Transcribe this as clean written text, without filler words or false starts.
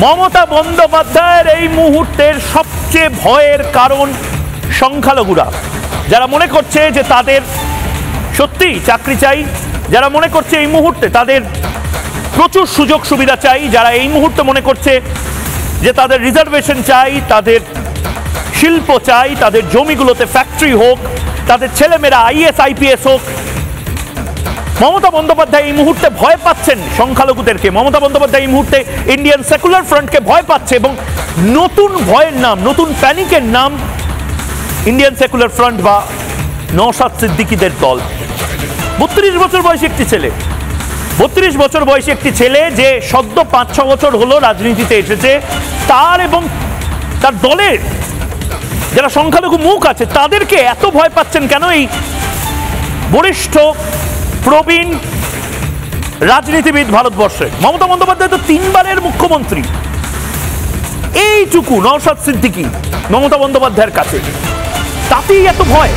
মমতা বন্দ্যোপাধ্যায়ের এই মুহূর্তের সবচেয়ে ভয়ের কারণ সংখ্যালঘুরা, যারা মনে করছে যে তাদের সত্যি চাকরি চাই, যারা মনে করছে এই মুহূর্তে তাদের প্রচুর সুযোগ সুবিধা চাই, যারা এই মুহূর্তে মনে করছে যে তাদের রিজার্ভেশন চাই, তাদের শিল্প চাই, তাদের জমিগুলোতে ফ্যাক্টরি হোক, তাদের ছেলেমেয়েরা আইএস আইপিএস হোক। মমতা বন্দ্যোপাধ্যায় এই মুহূর্তে ভয় পাচ্ছেন সংখ্যালঘুদেরকে। মমতা বন্দ্যোপাধ্যায় এই মুহূর্তে ইন্ডিয়ান সেকুলার ফ্রন্টকে ভয় পাচ্ছে, এবং নতুন ভয়ের নাম, নতুন প্যানিকের নাম ইন্ডিয়ান সেকুলার ফ্রন্ট বা নওশাদ সিদ্দিকীদের দল। 32 বছর বয়সী একটি ছেলে, 32 বছর বয়সী একটি ছেলে যে সদ্য 5-6 বছর হলো রাজনীতিতে এসেছে, তার এবং তার দলের যারা সংখ্যালঘু মুখ আছে তাদেরকে এত ভয় পাচ্ছেন কেন এই বরিষ্ঠ প্রবীণ রাজনীতিবিদ ভারতবর্ষে? মমতা বন্দ্যোপাধ্যায় তো 3 বারের মুখ্যমন্ত্রী। এইটুকু নওশাদ সিদ্দিকী মমতা বন্দ্যোপাধ্যায়ের কাছে, তাতেই এত ভয়।